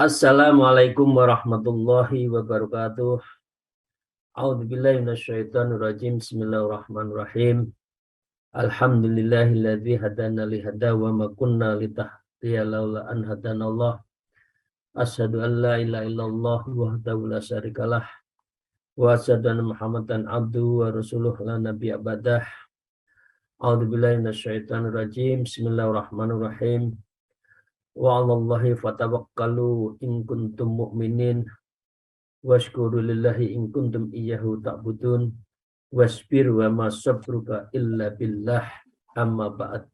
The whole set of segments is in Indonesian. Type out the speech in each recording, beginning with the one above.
Assalamualaikum warahmatullahi wabarakatuh. A'udzubillahi minasyaitonirrajim. Bismillahirrahmanirrahim. Alhamdulillahilladzi hadana li hada wa ma kunna litahtadiya laula an hadanallah. Asyhadu an la ilaha illallah wahdahu la syarikalah wa asyhadu anna Muhammadan abduhu wa rasuluh la nabiyya ba'dah. A'udzubillahi minasyaitonirrajim. Bismillahirrahmanirrahim. Wa 'alallahi fatawakkalu in kuntum mu'minin. Washkuru lillahi in kuntum iyyahu ta'budun wasbir wa ma sabruka illa billah amma ba'd.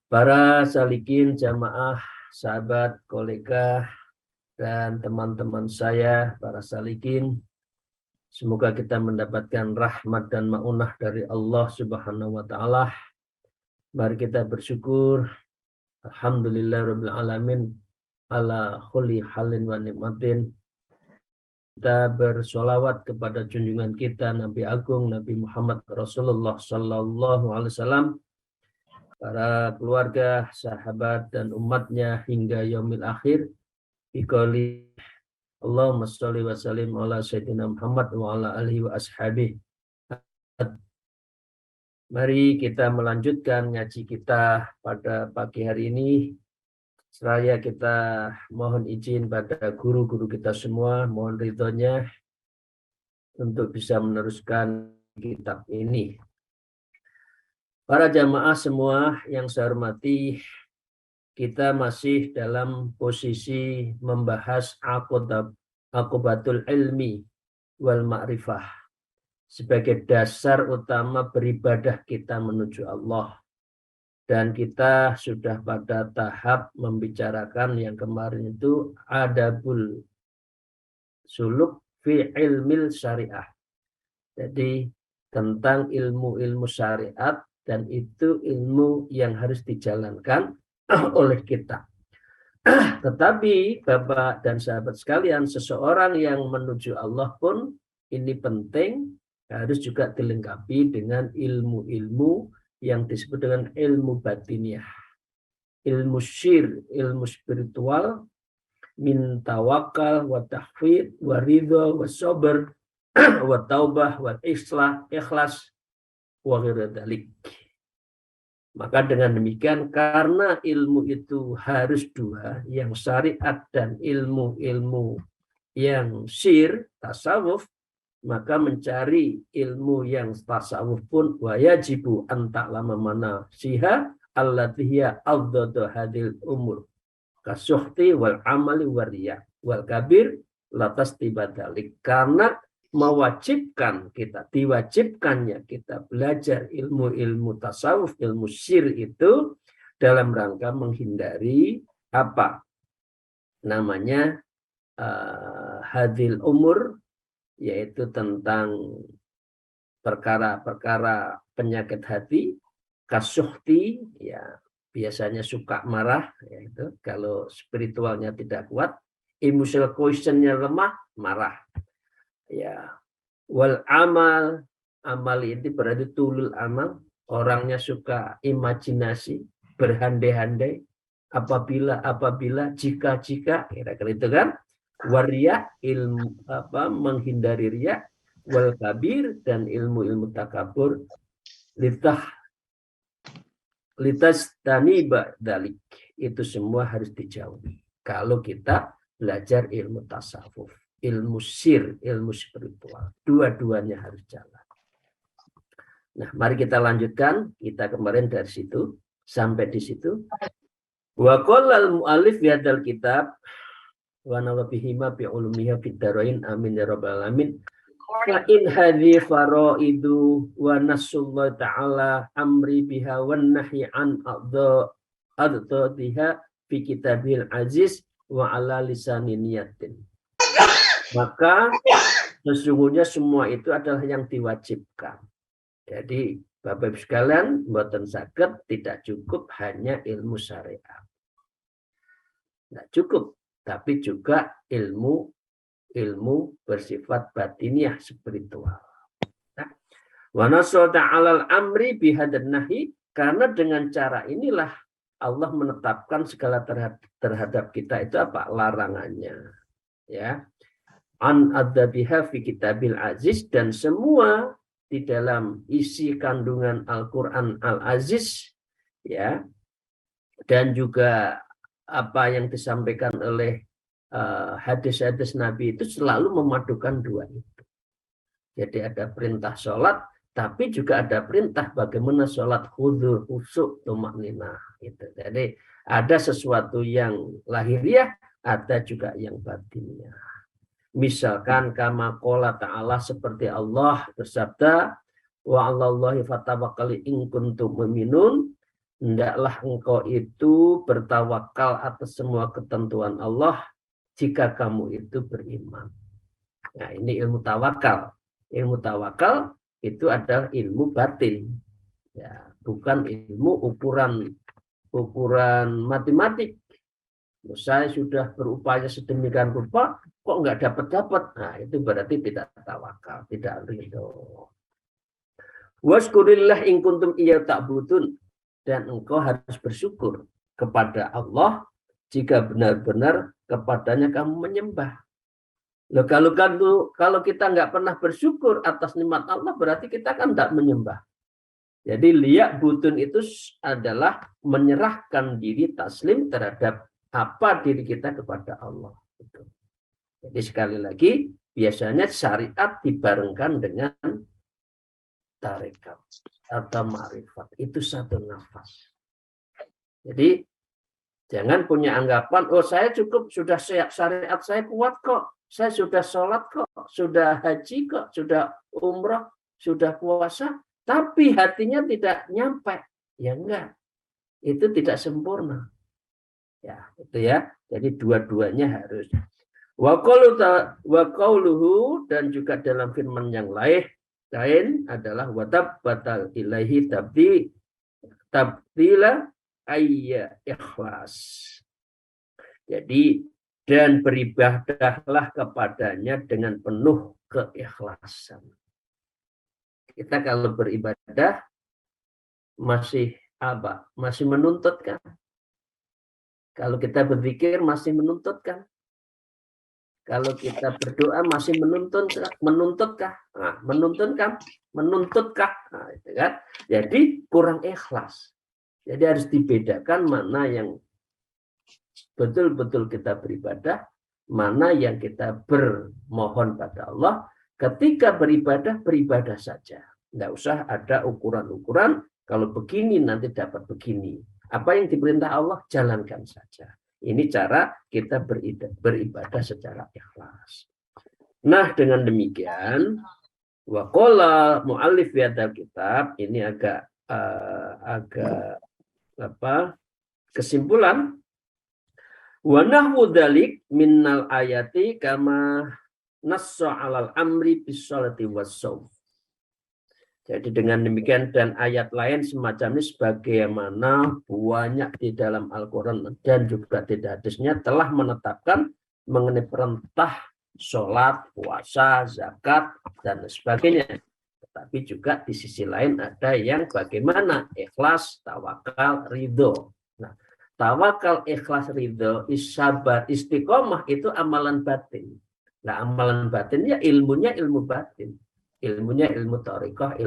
Para salikin jamaah, sahabat, kolega, dan teman-teman saya, para salikin, semoga kita mendapatkan rahmat dan ma'unah dari Allah Subhanahu wa Ta'ala. Mari kita bersyukur. Alhamdulillahirabbil alamin ala khuli halin wa nikmatin. Kita bersolawat kepada junjungan kita Nabi Agung Nabi Muhammad Rasulullah Sallallahu Alaihi Wasallam, para keluarga, sahabat dan umatnya hingga yaumil akhir. Biqauli Allahumma sholli wa sallim ala sayyidina Muhammad wa ala alihi wa ashabihi. Mari kita melanjutkan ngaji kita pada pagi hari ini. Seraya kita mohon izin pada guru-guru kita semua, mohon ridhonya untuk bisa meneruskan kitab ini. Para jamaah semua yang saya hormati, kita masih dalam posisi membahas aqibatul ilmi wal ma'rifah sebagai dasar utama beribadah kita menuju Allah. Dan kita sudah pada tahap membicarakan yang kemarin itu adabul suluk fi ilmil syariah. Jadi tentang ilmu-ilmu syariat, dan itu ilmu yang harus dijalankan oleh kita. Tetapi Bapak dan sahabat sekalian, seseorang yang menuju Allah pun ini penting, harus juga dilengkapi dengan ilmu-ilmu yang disebut dengan ilmu batiniah, ilmu syir, ilmu spiritual, min tawakal, wa tahfid, wa ridho, wa sober, wa taubah, wa ikhlas, wa ghiradalik. Maka dengan demikian, karena ilmu itu harus dua, yang syariat dan ilmu-ilmu yang syir, tasawuf, maka mencari ilmu yang tasawuf pun wajibu anta'lama mana siha allatihiya awdadu hadil umur kasuhti wal amali wariya wal kabir latas tibadalik. Karena diwajibkannya kita belajar ilmu-ilmu tasawuf, ilmu syir itu dalam rangka menghindari apa namanya hadil umur, yaitu tentang perkara-perkara penyakit hati, kasuhti, ya biasanya suka marah, yaitu kalau spiritualnya tidak kuat, emotional quotientnya lemah, marah. Ya, wal amal itu berarti tulul amal, orangnya suka imajinasi, berhandai-handai, apabila, jika, kira-kira itu kan. Waria, ilmu menghindari riya, wal kabir, dan ilmu-ilmu takabur, litas taniba dalik, itu semua harus dijauhi kalau kita belajar ilmu tasawuf, ilmu sir, ilmu spiritual, dua-duanya harus jalan. Nah, mari kita lanjutkan. Kita kemarin dari situ sampai di situ. Wa qala al-mu'allif fi hadzal kitab wa nawabihima bi ulumiha fid darain amin ya rabbal alamin. Fa in hadhi faraidu wa nasullahu ta'ala amri biha wan nahyi an adha fi kitabil aziz wa ala lisani niyatin. Maka sesungguhnya semua itu adalah yang diwajibkan. Jadi Bapak Ibu sekalian, mboten saged, tidak cukup hanya ilmu syariat. Tidak cukup, tapi juga ilmu bersifat batiniah, spiritual. Wa nasata 'alal amri bihadan nahi, karena dengan cara inilah Allah menetapkan segala terhadap kita itu apa? Larangannya. Ya. An adzabiha fi kitabil aziz, dan semua di dalam isi kandungan Al-Qur'an Al-Aziz, ya, dan juga apa yang disampaikan oleh hadis-hadis Nabi itu selalu memadukan dua itu. Jadi ada perintah sholat, tapi juga ada perintah bagaimana sholat khudu, khusyuk, tumakninah. Gitu. Jadi ada sesuatu yang lahiriah, ada juga yang batinnya. Misalkan kama qala ta'ala, seperti Allah bersabda, wa 'alallahi fatawakkal in kuntum mu'minun, hendaklah engkau itu bertawakal atas semua ketentuan Allah jika kamu itu beriman. Nah, ini ilmu tawakal. Ilmu tawakal itu adalah ilmu batin. Ya, bukan ilmu ukuran matematik. Saya sudah berupaya sedemikian rupa, kok nggak dapat-dapat. Nah, itu berarti tidak tawakal, tidak ridho. Waskurillah in kuntum iya ta'budun, dan engkau harus bersyukur kepada Allah jika benar-benar kepadanya kamu menyembah. Loh, kalau kita nggak pernah bersyukur atas nikmat Allah, berarti kita kan tidak menyembah. Jadi liyak butun itu adalah menyerahkan diri taslim terhadap apa diri kita kepada Allah. Jadi sekali lagi, biasanya syariat dibarengkan dengan tarekat atau ma'rifat. Itu satu nafas. Jadi jangan punya anggapan, oh saya cukup, sudah syariat saya kuat kok, saya sudah sholat kok, sudah haji kok, sudah umrah, sudah puasa, tapi hatinya tidak nyampe. Ya enggak, itu tidak sempurna. Ya, itu ya. Jadi dua-duanya harus. Wa qauluhu, dan juga dalam firman yang lain adalah watab batal ilahi tabdila ayya ikhlas. Jadi dan beribadahlah kepadanya dengan penuh keikhlasan. Kita kalau beribadah masih apa? Masih menuntut kan? Kalau kita berzikir masih menuntut kan? Kalau kita berdoa masih menuntutkah? Nah, menuntutkah? Nah, itu kan? Jadi kurang ikhlas. Jadi harus dibedakan mana yang betul-betul kita beribadah, mana yang kita bermohon pada Allah. Ketika beribadah, beribadah saja. Tidak usah ada ukuran-ukuran, kalau begini nanti dapat begini. Apa yang diperintah Allah, jalankan saja. Ini cara kita beribadah secara ikhlas. Nah, dengan demikian, waqala mu'allif fi hadzal kitab, ini agak kesimpulan, wa nahwu dzalik minnal ayati kama nassa 'alal amri bis sholati was shaum. Jadi dengan demikian dan ayat lain semacam ini sebagaimana banyak di dalam Al-Quran dan juga di hadisnya telah menetapkan mengenai perintah sholat, puasa, zakat, dan sebagainya. Tetapi juga di sisi lain ada yang bagaimana ikhlas, tawakal, ridho. Nah, tawakal, ikhlas, ridho, sabar, istiqomah itu amalan batin. Nah, amalan batin ya ilmunya ilmu batin. Ilmunya ilmu thariqah,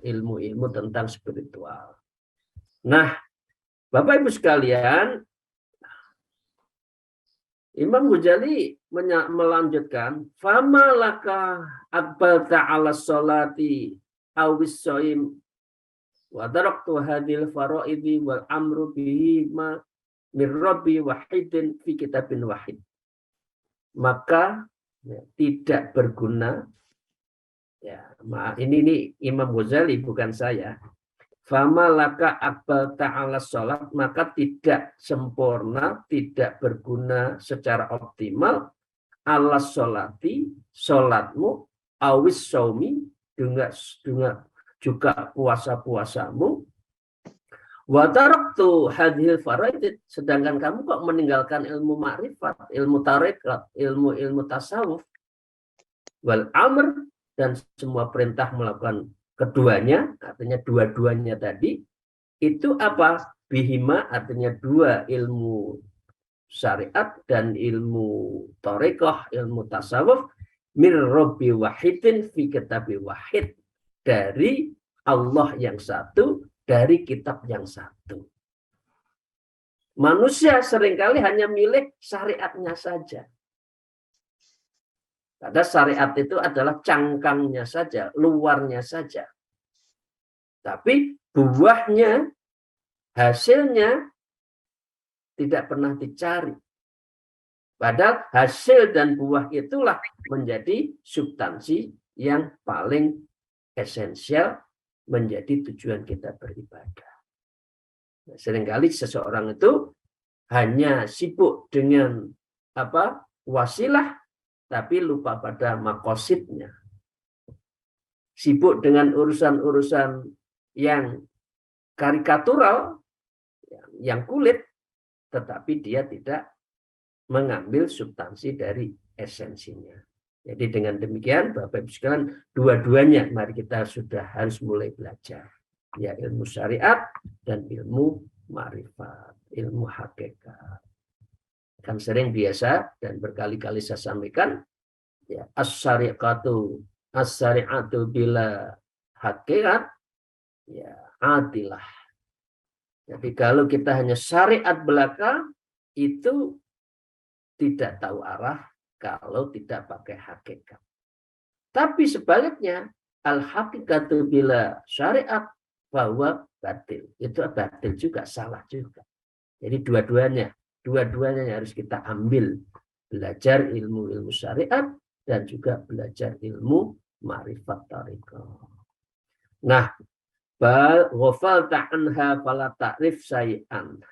ilmu tentang spiritual. Nah, Bapak Ibu sekalian, Imam Ghazali melanjutkan, fama laka aqbalta 'ala sholati awis shaim wa taraktu hadhil faraidi wal amru bihi ma min rabbi wahidin fi kitabin wahid. Maka tidak berguna, ya, ini Imam Ghazali bukan saya. Fama laka aqbal ta'ala sholat, maka tidak sempurna, tidak berguna secara optimal ala sholati, sholatmu, awis shaumi, juga puasa-puasamu, wa taraktu hadhil faraid, sedangkan kamu kok meninggalkan ilmu makrifat, ilmu tarekat, ilmu tasawuf, wal amr, dan semua perintah melakukan keduanya, artinya dua-duanya tadi, Itu apa? Bihima artinya dua, ilmu syariat dan ilmu tarekat, ilmu tasawuf, mir rabbi wahidin fi kitabi wahid, dari Allah yang satu, dari kitab yang satu. Manusia seringkali hanya milih syariatnya saja. Karena syariat itu adalah cangkangnya saja, luarnya saja. Tapi buahnya, hasilnya tidak pernah dicari. Padahal hasil dan buah itulah menjadi substansi yang paling esensial, menjadi tujuan kita beribadah. Seringkali seseorang itu hanya sibuk dengan wasilah, tapi lupa pada makosidnya. Sibuk dengan urusan-urusan yang karikatural, yang kulit, tetapi dia tidak mengambil substansi dari esensinya. Jadi dengan demikian, Bapak Ibu sekalian, dua-duanya mari kita sudah harus mulai belajar. Ya, ilmu syariat dan ilmu ma'rifat, ilmu hakikat. Kan sering biasa dan berkali-kali saya sampaikan, ya, as-syari'atu bila hakikat, ya adilah. Jadi kalau kita hanya syariat belaka, itu tidak tahu arah kalau tidak pakai hakikat. Tapi sebaliknya, al-hakikatu bila syariat bahwa batil. Itu batil juga, salah juga. Jadi dua-duanya harus kita ambil. Belajar ilmu-ilmu syariat dan juga belajar ilmu ma'rifat thariqah. Nah, bal ghafalta anha fala ta'rif syai'an.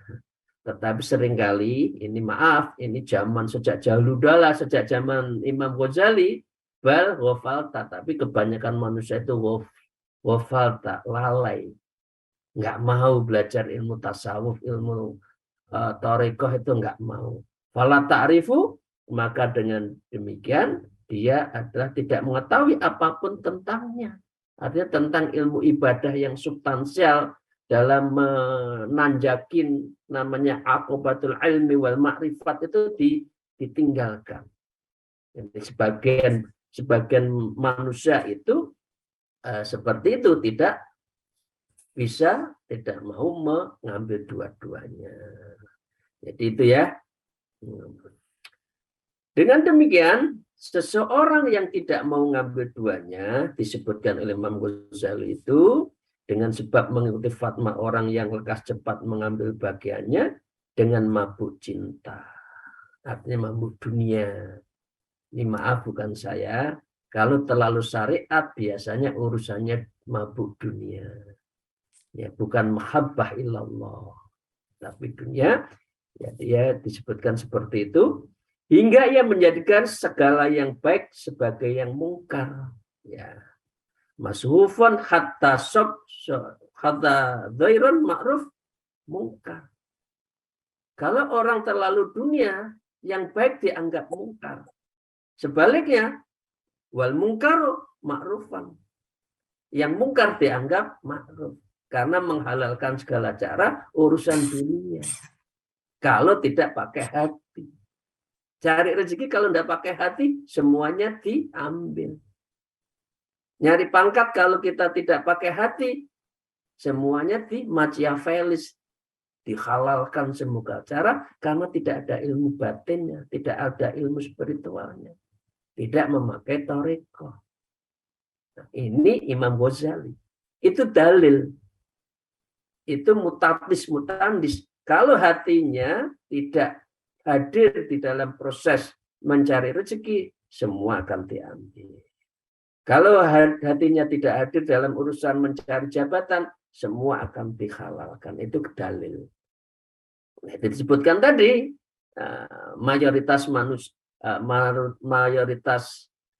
Tetapi seringkali, ini maaf, ini zaman sejak jauh dahulu, sejak zaman Imam Ghazali, bal ghafalta, tapi kebanyakan manusia itu ghafalta, lalai. Nggak mau belajar ilmu tasawuf, ilmu thariqah itu nggak mau. Fala ta'rifu, maka dengan demikian dia adalah tidak mengetahui apapun tentangnya. Artinya tentang ilmu ibadah yang substansial dalam menanjakin namanya aqobatul ilmi wal ma'rifat itu ditinggalkan. Jadi sebagian manusia itu seperti itu, tidak mau mengambil dua-duanya. Jadi itu ya. Dengan demikian, seseorang yang tidak mau mengambil duanya, disebutkan oleh Imam Ghazali itu, dengan sebab mengikuti fatwa orang yang lekas cepat mengambil bagiannya, dengan mabuk cinta. Artinya mabuk dunia. Ini maaf, bukan saya. Kalau terlalu syariat, biasanya urusannya mabuk dunia. Ya, bukan mahabbah illallah. Tapi dunia, ya, dia disebutkan seperti itu. Hingga ia menjadikan segala yang baik sebagai yang mungkar. Ya. Mashufan hatta dhairun ma'ruf mungkar. Kalau orang terlalu dunia, yang baik dianggap mungkar. Sebaliknya, wal mungkaru ma'rufan. Yang mungkar dianggap ma'ruf. Karena menghalalkan segala cara urusan dunia. Kalau tidak pakai hati. Cari rezeki kalau tidak pakai hati, semuanya diambil. Nyari pangkat kalau kita tidak pakai hati, semuanya Machiavellis, dihalalkan semua cara, karena tidak ada ilmu batinnya, tidak ada ilmu spiritualnya, tidak memakai thariqah. Nah, ini Imam Ghazali. Itu dalil. Itu mutatis mutandis. Kalau hatinya tidak hadir di dalam proses mencari rezeki, semua akan diambil. Kalau hatinya tidak hadir dalam urusan mencari jabatan, semua akan dihalalkan. Itu dalil. Itu disebutkan tadi, mayoritas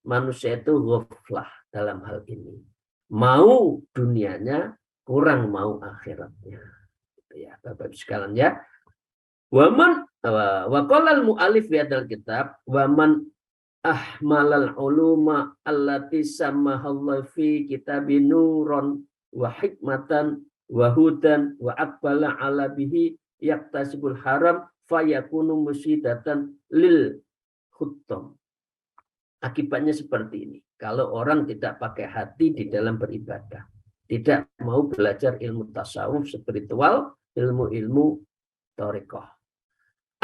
manusia itu ghaflah dalam hal ini. Mau dunianya, kurang mau akhiratnya. Ya, Bapak-Ibu sekalian ya. Waman wa qala al-mu'allif fi hadzal kitab wa man ahmalal uluma allati sammahallahu fi kitabin nuran wa hikmatan wa hudan wa aqbala ala bihi yaktasibul haram fayakunu musyidatan lil khuttam. Akibatnya seperti ini. Kalau orang tidak pakai hati di dalam beribadah, tidak mau belajar ilmu tasawuf spiritual, ilmu-ilmu thariqah.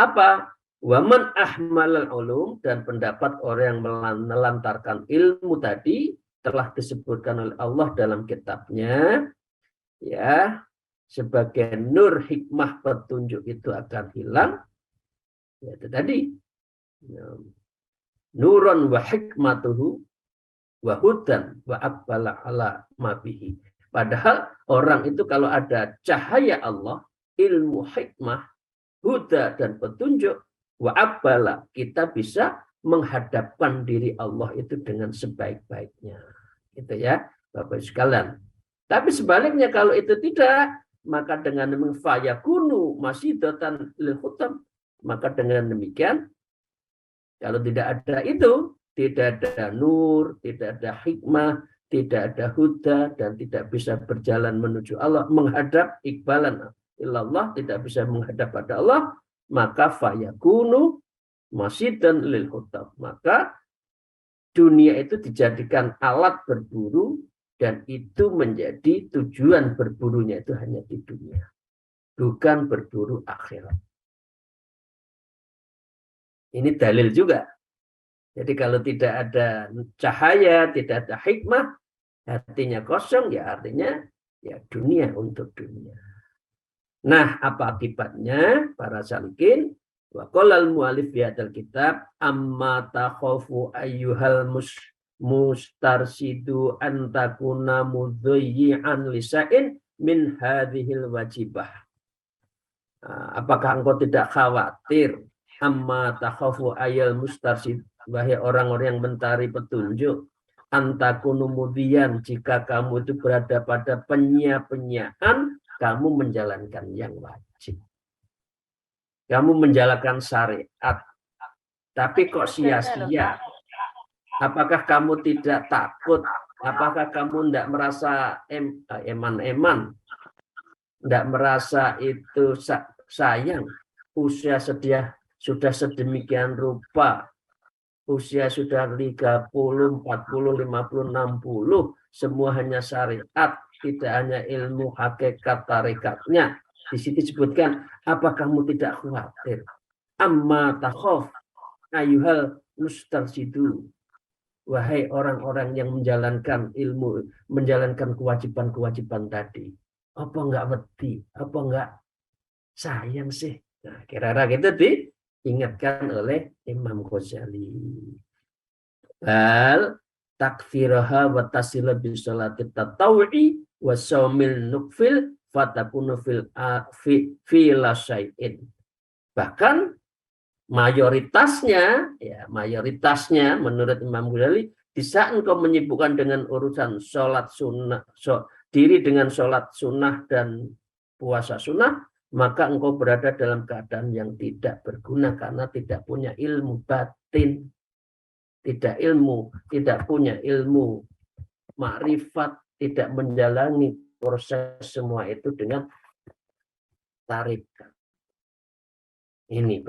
Apa? Waman ahmalal ulum, dan pendapat orang yang melantarkan ilmu tadi telah disebutkan oleh Allah dalam kitabnya, ya, sebagai nur hikmah petunjuk itu akan hilang. Ya, itu tadi. Nurun wa hikmatuhu wa hudan wa aqbala ala mabihi. Padahal orang itu kalau ada cahaya Allah, ilmu hikmah, huda dan petunjuk, wa aqbala, kita bisa menghadapkan diri Allah itu dengan sebaik-baiknya. Itu ya, Bapak sekalian. Tapi sebaliknya kalau itu tidak, maka dengan fayakunu masyidatan lil khutam, maka dengan demikian kalau tidak ada itu, tidak ada nur, tidak ada hikmah, tidak ada huda, dan tidak bisa berjalan menuju Allah, menghadap iqbalan ilallah, tidak bisa menghadap pada Allah, maka fayakunu masyidan lil khutam. Maka dunia itu dijadikan alat berburu, dan itu menjadi tujuan berburunya itu hanya di dunia, bukan berburu akhirat. Ini dalil juga. Jadi kalau tidak ada cahaya, tidak ada hikmah, hatinya kosong, ya artinya ya dunia untuk dunia. Nah, apa akibatnya para salikin? Wa qala al-mu'allif fi hadzal kitab amma takhafu ayyuhal mustarsidu an takuna mudhayyi'an lisa'in min hadhil wajibah. Apakah engkau tidak khawatir amma takhafu ayyal mustarsid, wahai orang-orang yang mencari petunjuk, antakunu mudian, jika kamu itu berada pada penyiap-penyiaan, kamu menjalankan yang wajib. Kamu menjalankan syariat, tapi kok sia-sia? Apakah kamu tidak takut? Apakah kamu tidak merasa eman-eman? Tidak merasa itu sayang? Usia sudah sedemikian rupa. Usia sudah 30, 40, 50, 60. Semua hanya syariat, tidak hanya ilmu hakikat tarikatnya. Di situ disebutkan, apa kamu tidak khawatir? Amma takhaf ayyuhal mustarsidu. Wahai orang-orang yang menjalankan ilmu, menjalankan kewajiban-kewajiban tadi. Apa enggak wedi? Apa enggak sayang sih? Nah, kira-kira gitu diingatkan oleh Imam Ghazali. Bal takfiraha wa tasila bi sholati tatawwi wa shaumil nukfil fatakunu fi la syai'in. Bahkan mayoritasnya menurut Imam Ghazali, di saat engkau menyibukkan dengan urusan sholat sunnah, diri dengan sholat sunnah dan puasa sunnah, maka engkau berada dalam keadaan yang tidak berguna karena tidak punya ilmu batin, tidak punya ilmu makrifat, tidak menjalani proses semua itu dengan tarikat. Ini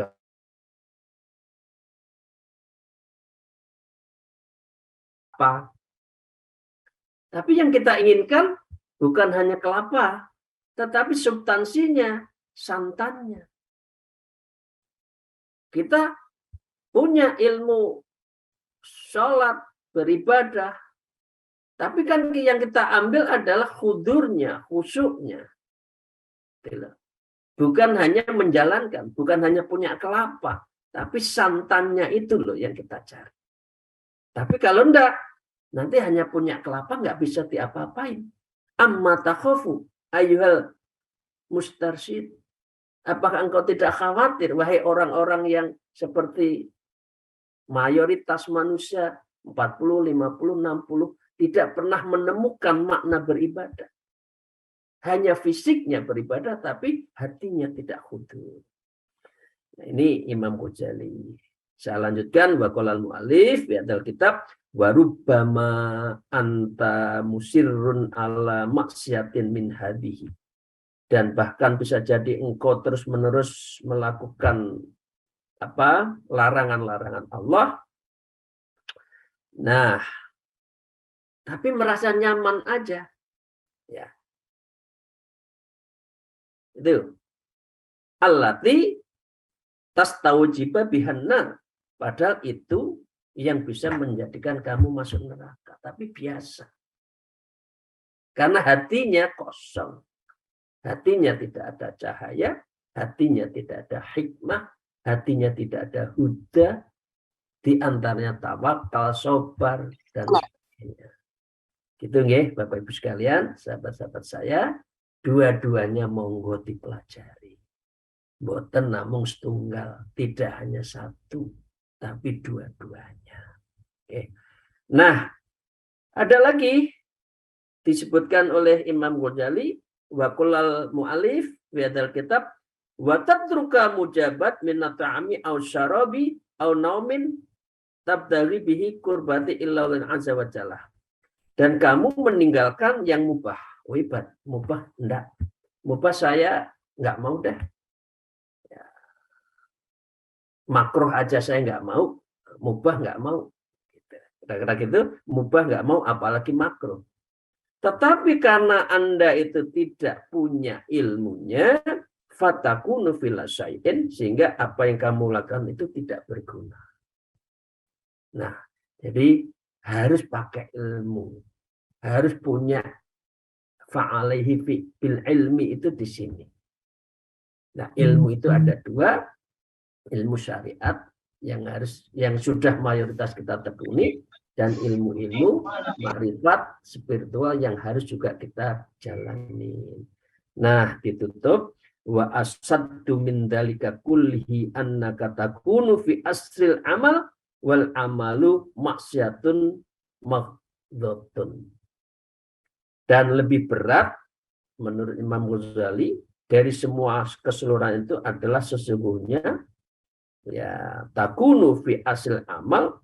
apa? Tapi yang kita inginkan bukan hanya kelapa, tetapi substansinya, santannya. Kita punya ilmu sholat, beribadah, tapi kan yang kita ambil adalah khudurnya, khusyuknya. Bukan hanya menjalankan, bukan hanya punya kelapa, tapi santannya itu loh yang kita cari. Tapi kalau enggak, nanti hanya punya kelapa nggak bisa diapa-apain. Amma takhafu ayyuhal mustarsyid. Apakah engkau tidak khawatir, wahai orang-orang yang seperti mayoritas manusia 40, 50, 60 tidak pernah menemukan makna beribadah. Hanya fisiknya beribadah, tapi hatinya tidak khudu. Nah, ini Imam Ghazali. Saya lanjutkan, wa qala al-mu'allif fi hadzal kitab wa rubbama anta musirrun ala maksiatin min hadhihi. dan bahkan bisa jadi engkau terus-menerus melakukan larangan-larangan Allah. Nah, tapi merasa nyaman aja, ya. Itu allati tastaujiba bihanna, padahal itu yang bisa menjadikan kamu masuk neraka, tapi biasa. Karena hatinya kosong. Hatinya tidak ada cahaya, hatinya tidak ada hikmah, hatinya tidak ada huda, di antaranya tawakal, sabar, dan sebagainya. Gitu nggih, Bapak Ibu sekalian, sahabat-sahabat saya, dua-duanya monggo dipelajari. Boten namung setunggal, tidak hanya satu, tapi dua-duanya. Oke. Nah, ada lagi disebutkan oleh Imam Ghazali, wa kullal mu'alif fi hadzal kitab wa tatruka mujabat min at'ami aw syarabi aw naumin tabdaghi bihi qurbati illa lin azza wa jalla. Dan kamu meninggalkan yang mubah. Wibat, mubah enggak. Mubah saya enggak mau dah. Ya. Makruh aja saya enggak mau, mubah enggak mau. Kira-kira gitu, mubah enggak mau apalagi makruh. Tetapi karena Anda itu tidak punya ilmunya, fatakunu fil syai'in, sehingga apa yang kamu lakukan itu tidak berguna. Nah, jadi harus pakai ilmu. Harus punya fa'alaihi bil ilmi itu di sini. Nah, ilmu itu ada dua, ilmu syariat yang sudah mayoritas kita tekuni, dan ilmu-ilmu makrifat spiritual yang harus juga kita jalani. Nah, ditutup wa asaddu min dzalika kullihi annaka takunu fi asril amal wal amalu maksiatun maghdhatun. Dan lebih berat menurut Imam Ghazali dari semua keseluruhan itu adalah sesungguhnya ya takunu fi asril amal,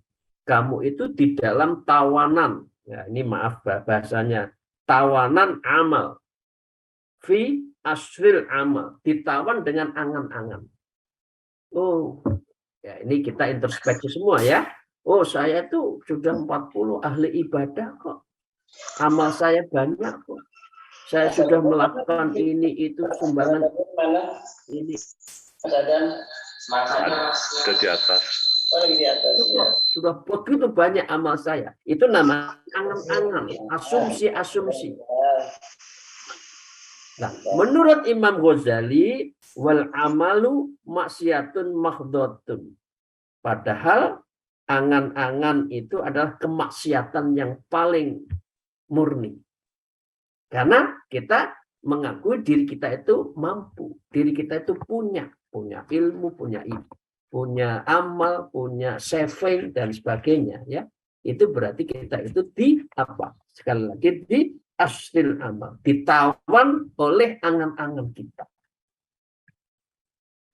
kamu itu di dalam tawanan, ya ini maaf bahasanya, tawanan amal, fi asril amal, ditawan dengan angan-angan. Oh, ya ini kita introspeksi semua ya. Oh, saya tuh sudah 40 ahli ibadah kok. Amal saya banyak kok. Saya sudah melakukan ini, itu, sumbangan ini. Sudah di atas. Sudah begitu banyak amal saya. Itu namanya angan-angan, asumsi-asumsi. Nah, menurut Imam Ghazali, wal amalu maksiatun maghdhatun. Padahal angan-angan itu adalah kemaksiatan yang paling murni. Karena kita mengakui diri kita itu mampu, diri kita itu punya ilmu, punya amal, punya saving dan sebagainya, ya. Itu berarti kita itu sekali lagi di asril amal, ditawan oleh angan-angan kita.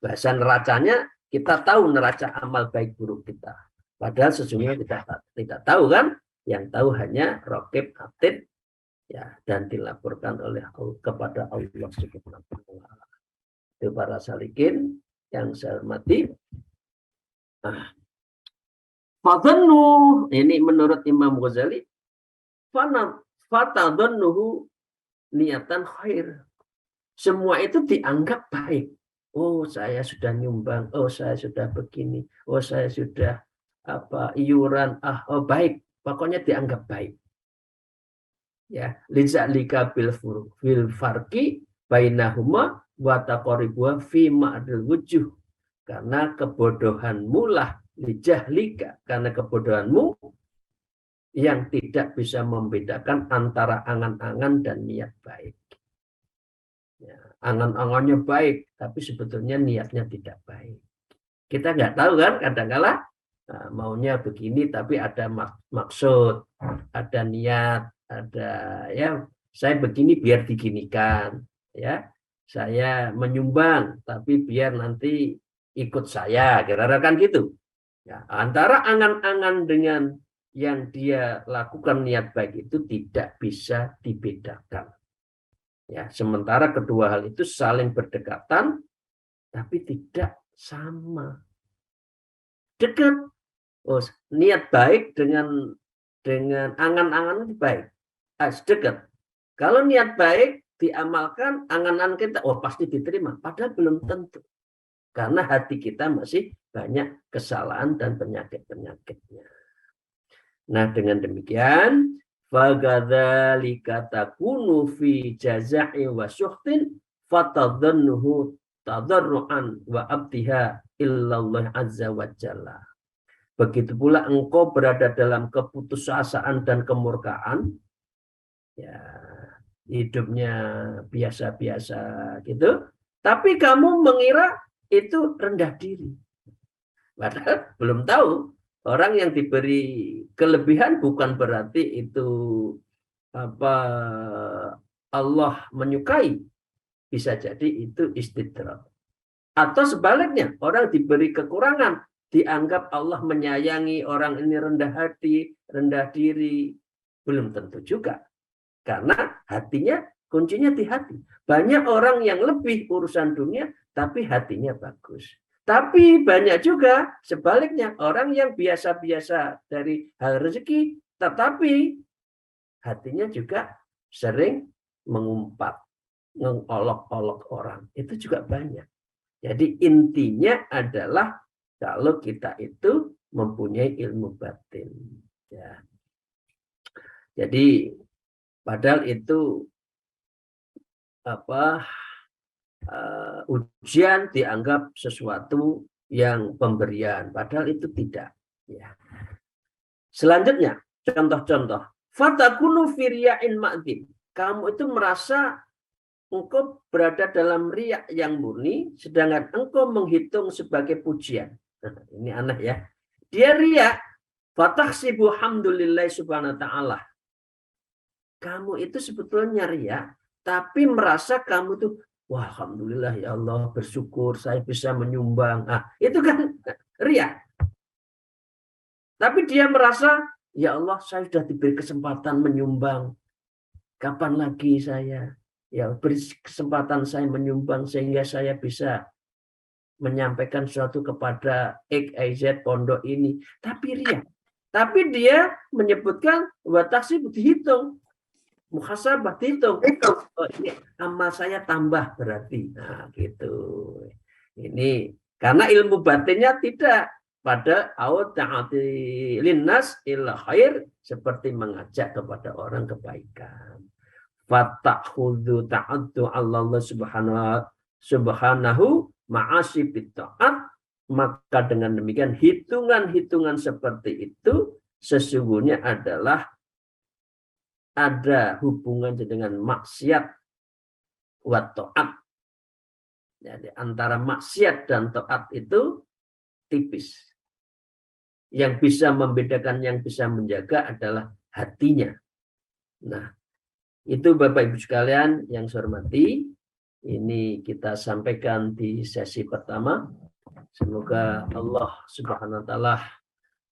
Bahasa neracanya, kita tahu neraca amal baik buruk kita. Padahal sesungguhnya kita tidak tahu kan, yang tahu hanya raqib atid, ya, dan dilaporkan kepada Allah Subhanahu wa taala. Itu para salikin yang saya hormati. Fadhannu, ini menurut Imam Ghazali, fatadhannuhu niatan khair. Semua itu dianggap baik. Oh, saya sudah nyumbang, oh saya sudah begini, oh saya sudah iuran, baik, pokoknya dianggap baik. Ya, lidzalika bil farqi bainahuma wa taqribuha fi ma'dil wujuh. Karena kebodohanmu lah lijahlika, karena kebodohanmu yang tidak bisa membedakan antara angan-angan dan niat baik. Ya, angan-angannya baik, tapi sebetulnya niatnya tidak baik. Kita nggak tahu kan, kadang-kala maunya begini, tapi ada maksud, ada niat, ada ya saya begini biar diginikan, ya saya menyumbang, tapi biar nanti ikut saya, kira-kira kan gitu. Ya, antara angan-angan dengan yang dia lakukan niat baik itu tidak bisa dibedakan. Ya, sementara kedua hal itu saling berdekatan tapi tidak sama. Dekat. Oh, niat baik dengan angan-angan itu baik. Dekat. Kalau niat baik diamalkan, angan-angan kita pasti diterima, padahal belum tentu. Karena hati kita masih banyak kesalahan dan penyakit-penyakitnya. Nah, dengan demikian, fagadzalika takunu fi jaza'i wa syuhtin fatadhannuhu tadarruan wa abtiha illallah azza wa jalla. Begitu pula engkau berada dalam keputusasaan dan kemurkaan, ya hidupnya biasa-biasa gitu, tapi kamu mengira itu rendah diri. Padahal belum tahu. Orang yang diberi kelebihan bukan berarti itu Allah menyukai. Bisa jadi itu istidraj. Atau sebaliknya, orang diberi kekurangan, dianggap Allah menyayangi, orang ini rendah hati, rendah diri. Belum tentu juga. Karena hatinya, kuncinya di hati. Banyak orang yang lebih urusan dunia, tapi hatinya bagus. Tapi banyak juga sebaliknya, orang yang biasa-biasa dari hal rezeki, tetapi hatinya juga sering mengumpat, mengolok-olok orang. Itu juga banyak. Jadi intinya adalah kalau kita itu mempunyai ilmu batin. Ya. Jadi padahal itu ujian dianggap sesuatu yang pemberian, padahal itu tidak. Ya. Selanjutnya, contoh-contoh. Fatakunu firya'in ma'dim. Kamu itu merasa engkau berada dalam riya yang murni, sedangkan engkau menghitung sebagai pujian. Nah, ini aneh ya. Dia riya, fatahsibu hamdulillah subhanahu wa ta'ala. Kamu itu sebetulnya riya, tapi merasa kamu tuh, wah alhamdulillah ya Allah, bersyukur saya bisa menyumbang. Itu kan riya. Tapi dia merasa, ya Allah saya sudah diberi kesempatan menyumbang. Kapan lagi saya beri kesempatan saya menyumbang sehingga saya bisa menyampaikan sesuatu kepada XYZ pondok ini. Tapi riya. Tapi dia menyebutkan wataksi dihitung. Muhasabah dihitung. Ini amal saya tambah berarti. Nah, gitu. Ini karena ilmu batinnya tidak pada ta'ati linnas illa khair, seperti mengajak kepada orang kebaikan. Fatahudzu ta'addu Allah subhanahu ma'asibit ta'at, maka dengan demikian hitungan-hitungan seperti itu sesungguhnya adalah ada hubungan dengan maksiat wa ta'at. Jadi antara maksiat dan taat itu tipis. Yang bisa membedakan, yang bisa menjaga adalah hatinya. Nah, itu Bapak Ibu sekalian yang saya hormati. Ini kita sampaikan di sesi pertama. Semoga Allah Subhanahu wa taala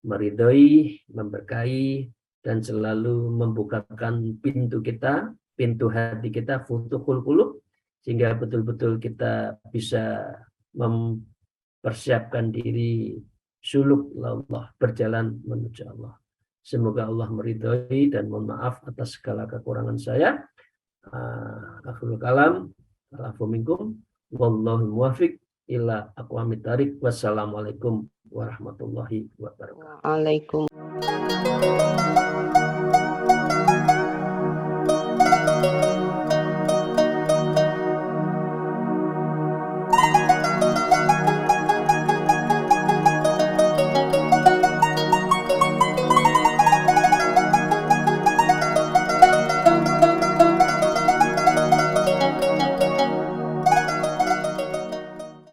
meridhoi, memberkahi, dan selalu membukakan pintu kita, pintu hati kita, futuhul qulub, sehingga betul-betul kita bisa mempersiapkan diri suluk Allah, berjalan menuju Allah. Semoga Allah meridhoi, dan mohon maaf atas segala kekurangan saya. Akhirul kalam, alafu minkum, wallahu muwafiq ila aqwamit thariq. Wassalamualaikum warahmatullahi wabarakatuh. Waalaikumsalam.